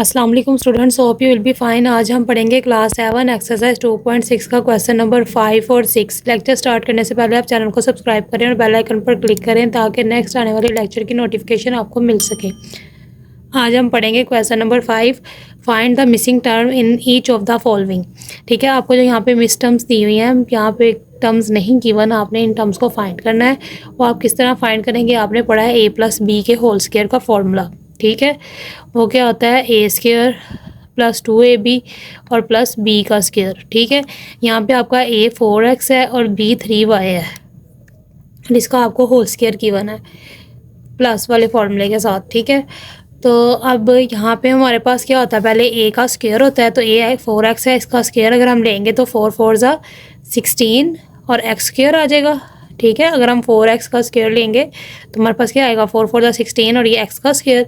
अस्सलाम वालेकुम students, hope you will be fine. आज हम पढ़ेंगे क्लास 7 एक्सरसाइज 2.6 का क्वेश्चन नंबर 5 और 6। लेक्चर स्टार्ट करने से पहले आप चैनल को सब्सक्राइब करें और बेल आइकन पर क्लिक करें ताकि नेक्स्ट आने वाले लेक्चर की नोटिफिकेशन आपको मिल सके। आज हम पढ़ेंगे question number 5, find the missing term in each of the following. ठीक है, आपको जो यहाँ पे मिस टर्म्स दी हुई हैं, यहाँ पे टर्म्स नहीं गिवन, आपने इन टर्म्स को फाइंड करना है। और आप किस तरह फाइंड करेंगे, आपने पढ़ा है a+b के होल स्क्वायर का फॉर्मूला। ठीक है, वो क्या होता है a² + 2ab और प्लस b का स्क्वायर। ठीक है, यहाँ पे आपका a 4x है और b 3y है, जिसका आपको होल स्क्वायर गिवन है प्लस वाले फॉर्मूले के साथ। ठीक है, तो अब यहाँ पे हमारे पास क्या होता है, पहले a का स्क्वायर होता है, तो a 4x है, इसका स्क्वायर अगर हम लेंगे तो 4 4 ज़ा 16 और x स्क्वायर आ जाएगा। ठीक है, अगर हम 4x का स्क्वायर लेंगे तो हमारे पास क्या आएगा, 4 4 ज़ा 16 और ये x का स्क्वायर।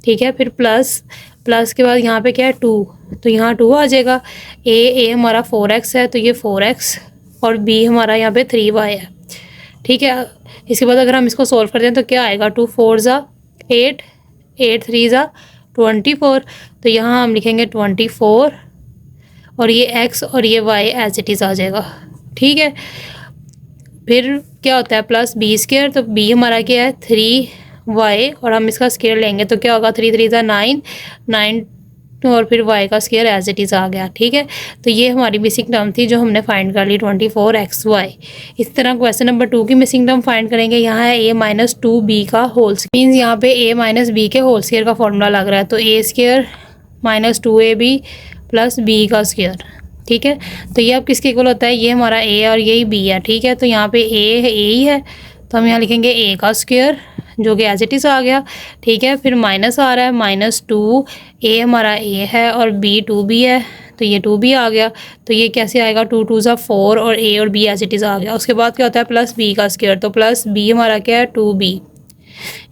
ठीक है, फिर प्लस के बाद यहाँ पे क्या है 2, तो यहाँ 2 आ जाएगा। a हमारा 4x है तो ये 4x और b हमारा यहाँ पे 3y है। ठीक है, इसके बाद अगर हम इसको सॉल्व करते हैं तो क्या आएगा, 2 4 ज़ा 8, 8 3 ज़ा 24, तो यहाँ हम लिखेंगे 24 और ये x और ये y एज इट इज़ आ जाएगा। ठीक है, फिर क्या होता है प्लस b स्क्वायर, तो b हमारा क्या है 3y और हम इसका स्क्वायर लेंगे तो क्या होगा, 3 3 ज़ा 9 9 और फिर y का स्क्वायर एज इट इज़ आ गया। ठीक है, तो ये हमारी मिसिंग टर्म थी जो हमने फाइंड कर ली 24xy। इस तरह क्वेश्चन नंबर 2 की मिसिंग टर्म फाइंड करेंगे। यहाँ है a - 2b का होल स्क्वायर, मीन्स यहाँ पे a - b के होल स्क्वायर का फॉर्मूला लग रहा है, तो a² - 2ab प्लस b का स्क्वायर। ठीक है, तो ये अब किसके इक्वल होता है, ये हमारा a और यही b है। ठीक है, तो यहाँ पे a ही है तो हम यहाँ लिखेंगे a का स्क्वायर जो कि एज इट इज़ आ गया। ठीक है, फिर माइनस आ रहा है -2, a हमारा a है और b 2b है तो ये 2b आ गया। तो ये कैसे आएगा, 2 2 ज़ा 4 और a और b एज इट इज़ आ गया। उसके बाद क्या होता है प्लस b का स्क्वायर, तो प्लस b हमारा क्या है 2b,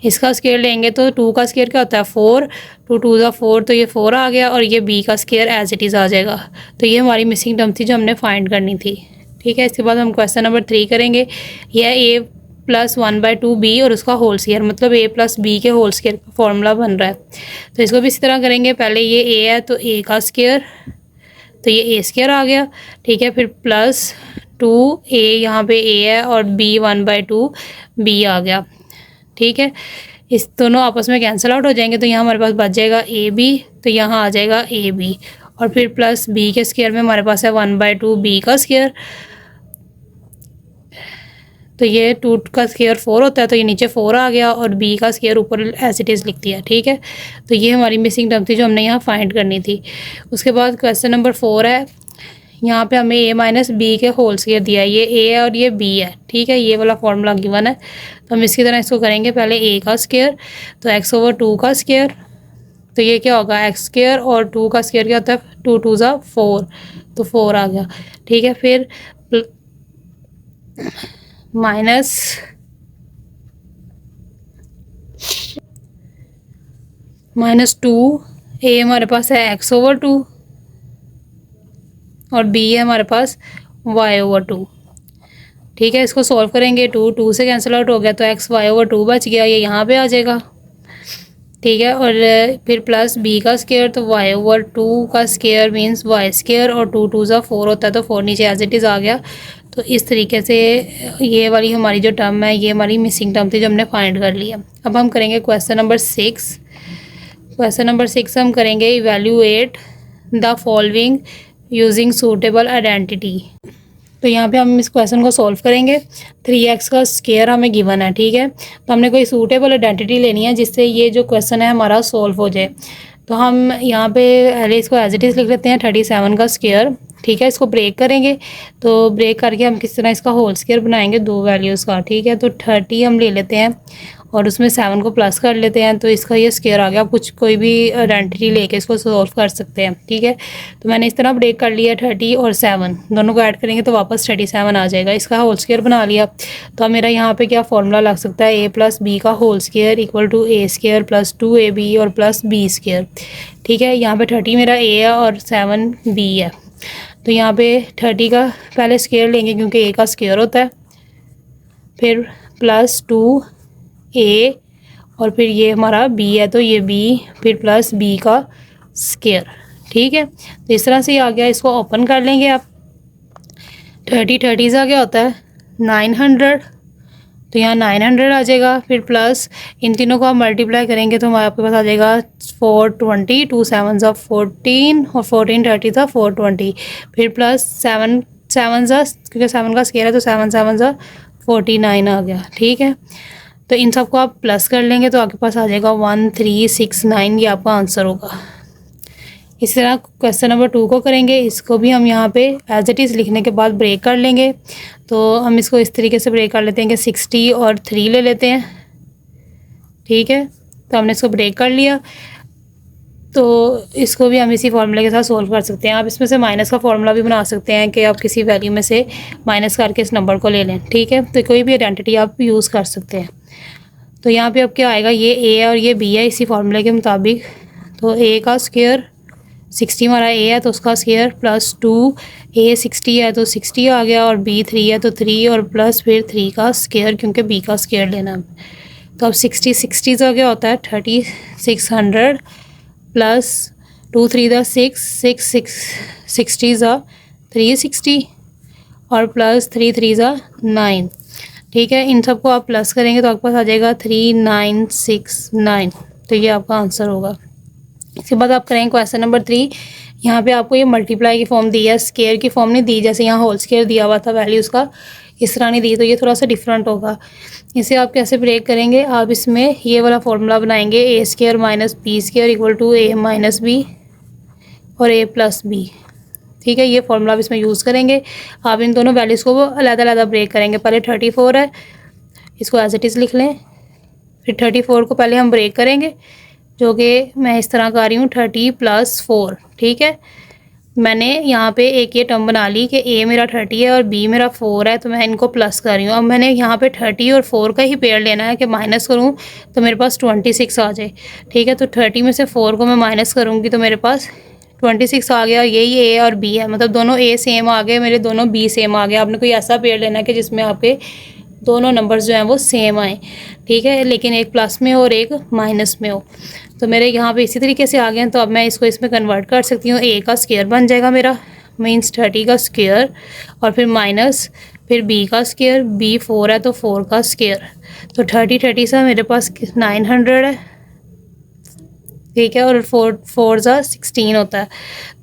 इसका स्क्वायर लेंगे तो 2 का स्क्वायर क्या होता है 4, 2 2 ज़ा 4 तो ये 4 आ गया और ये b का स्क्वायर एज इट इज़ आ जाएगा। तो ये हमारी मिसिंग टर्म थी जो हमने फाइंड करनी थी। ठीक है, इसके बाद हम क्वेश्चन नंबर 3 करेंगे। यह a + 1/2b और उसका होल स्क्वायर, मतलब a + b के होल स्क्वायर का फॉर्मूला बन रहा है। तो इसको भी इसी तरह करेंगे, पहले ये a है तो a का स्क्वायर, तो ये a स्क्वायर आ गया। ठीक है, फिर प्लस 2a, यहाँ पे a है और b 1/2b आ गया। ठीक है, इस दोनों आपस में कैंसिल आउट हो जाएंगे तो यहाँ हमारे पास बच जाएगा ab, तो यहाँ आ जाएगा ab और फिर प्लस b के स्क्वायर में हमारे पास है 1/2b का स्क्वायर, तो ये 2 का स्क्वायर 4 होता है तो ये नीचे 4 आ गया और b का स्क्वायर ऊपर एज इट इज़ लिख दिया। ठीक है, तो ये हमारी मिसिंग टर्म थी जो हमने यहाँ फाइंड करनी थी। उसके बाद क्वेश्चन नंबर 4 है, यहाँ पे हमें a - b के होल स्क्वायर दिया है, ये a है और ये b है। ठीक है, ये वाला फॉर्मूला गिवन है तो हम इसकी तरह इसको करेंगे, पहले a का स्क्वायर तो x/2 का स्क्वायर, तो ये क्या होगा x² और 2 का स्क्वायर क्या होता है 2 2 ज़ा 4 तो 4 आ गया। ठीक है, फिर माइनस -2, a हमारे पास है x/2 और b है हमारे पास y/2। ठीक है, इसको सॉल्व करेंगे, 2 से कैंसिल आउट हो गया तो x/2 बच गया, ये यहाँ पे आ जाएगा। ठीक है, और फिर प्लस b का स्क्वायर, तो y/2 का स्क्वायर मीन्स y स्क्वायर और 2 2 ज़ा 4 होता है तो 4 नीचे एज इट इज़ आ गया। तो इस तरीके से ये वाली हमारी जो टर्म है ये हमारी मिसिंग टर्म थी जो हमने फाइंड कर लिया। अब हम करेंगे क्वेश्चन नंबर 6। क्वेश्चन नंबर 6 हम करेंगे evaluate the following using suitable identity. तो यहाँ पे हम इस क्वेश्चन को सॉल्व करेंगे। 3x का स्क्वायर हमें गिवन है। ठीक है, तो हमने कोई सूटेबल आइडेंटिटी लेनी है जिससे ये जो क्वेश्चन है हमारा सॉल्व हो जाए। तो हम यहाँ पे पहले इसको एज इट इज़ लिख लेते हैं 37 का स्क्वायर। ठीक है, इसको ब्रेक करेंगे तो ब्रेक करके हम किस तरह इसका होल स्क्वायर बनाएंगे दो वैल्यूज़ का। ठीक है, तो 30 हम ले लेते हैं और उसमें 7 को प्लस कर लेते हैं तो इसका ये स्क्वायर आ गया। आप कुछ कोई भी आइडेंटिटी लेके इसको सॉल्व कर सकते हैं। ठीक है, तो मैंने इस तरह ब्रेक कर लिया, 30 और 7 दोनों को ऐड करेंगे तो वापस 37 आ जाएगा। इसका होल स्क्वायर बना लिया तो अब मेरा यहाँ पे क्या फॉर्मूला लग सकता है, a + b का होल स्क्वायर = a² + 2ab और प्लस b²। ठीक है, यहाँ पे 30 मेरा a है और 7 b है, तो यहाँ पे 30 का पहले स्क्वायर लेंगे क्योंकि a का स्क्वायर होता है, फिर प्लस 2a और फिर ये हमारा b है तो ये b, फिर प्लस b का स्क्वायर। ठीक है, तो इस तरह से ये आ गया। इसको ओपन कर लेंगे आप। 30 आ गया होता है 900, तो यहाँ 900 आ जाएगा। फिर प्लस इन तीनों को आप मल्टीप्लाई करेंगे तो हमारे आपके पास आ जाएगा 420, 2 7 14 और 14 30 420। फिर प्लस 7 7 क्योंकि 7 का स्क्वायर है तो 7 7 49 आ गया। ठीक है, तो इन सबको आप प्लस कर लेंगे तो आपके पास आ जाएगा 1369, ये आपका आंसर होगा। इस तरह क्वेश्चन नंबर 2 को करेंगे। इसको भी हम यहाँ पे एज इट इज़ लिखने के बाद ब्रेक कर लेंगे। तो हम इसको इस तरीके से ब्रेक कर लेते हैं कि 60 और 3 ले लेते हैं। ठीक है, तो हमने इसको ब्रेक कर लिया। तो इसको भी हम इसी फॉर्मूले के साथ सोल्व कर सकते हैं। आप इसमें से माइनस का फॉर्मूला भी बना सकते हैं कि आप किसी वैल्यू में से माइनस करके इस नंबर को ले लें। ठीक है, तो कोई भी आइडेंटिटी आप यूज़ कर सकते हैं। तो यहाँ पे अब क्या आएगा, ये ए है और ये बी है इसी फॉर्मूले के मुताबिक। तो ए का स्क्वायर 60 हमारा ए है तो उसका स्क्वायर प्लस 2, ए 60 है तो 60 आ गया, और बी 3 है तो 3 और प्लस फिर 3 का स्क्वायर क्योंकि बी का स्क्वायर लेना है। तो अब 60 का क्या होता है 3600 प्लस 2 3 6 6 6 60 360 और प्लस 3 3 9। ठीक है, इन सबको आप प्लस करेंगे तो आपके पास आ जाएगा 3969। तो ये आपका आंसर होगा। इसके बाद आप करेंगे क्वेश्चन नंबर 3। यहाँ पे आपको ये मल्टीप्लाई की फॉर्म दी है, स्केयर की फॉर्म नहीं दी। जैसे यहाँ होल स्केयर दिया हुआ था वैल्यू उसका, इस तरह नहीं दी, तो ये थोड़ा सा डिफरेंट होगा। इसे आप कैसे ब्रेक करेंगे, आप इसमें ये वाला फॉर्मूला बनाएंगे, A square minus B square equal to A minus B और ए प्लस बी। ठीक है, ये फॉर्मूला आप इसमें यूज़ करेंगे। आप इन दोनों वैल्यूज़ को अलग-अलग ब्रेक करेंगे। पहले 34 है, इसको एज इट इज़ लिख लें। फिर 34 को पहले हम ब्रेक करेंगे, जो कि मैं इस तरह कर रही हूँ 30 + 4। ठीक है, मैंने यहाँ पे एक ये टर्म बना ली कि ए मेरा 30 है और बी मेरा 4 है, तो मैं इनको प्लस कर रही हूँ। अब मैंने यहाँ पे 30 और 4 का ही पेयर लेना है कि माइनस करूँ तो मेरे पास 26 आ जाए। ठीक है, तो 30 में से 4 को मैं माइनस करूँगी तो मेरे पास 26 आ गया। यही ए और बी है, मतलब दोनों ए सेम आ गए, मेरे दोनों बी सेम आ गए। आपने कोई ऐसा पेयर लेना है कि जिसमें आपके दोनों नंबर्स जो हैं वो सेम आए। ठीक है, लेकिन एक प्लस में हो और एक माइनस में हो। तो मेरे यहाँ पे इसी तरीके से आ गए हैं। तो अब मैं इसको इसमें कन्वर्ट कर सकती हूँ। ए का स्क्वायर बन जाएगा मेरा, मीन्स 30 का स्क्वायर और फिर माइनस फिर बी का स्क्वायर, बी 4 है तो 4 का स्क्वायर। तो 30 से मेरे पास 900 है। ठीक है, और 4 16 होता है।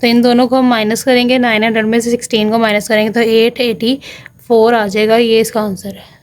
तो इन दोनों को हम माइनस करेंगे, 900 में से 16 को माइनस करेंगे तो 884 आ जाएगा। ये इसका आंसर है।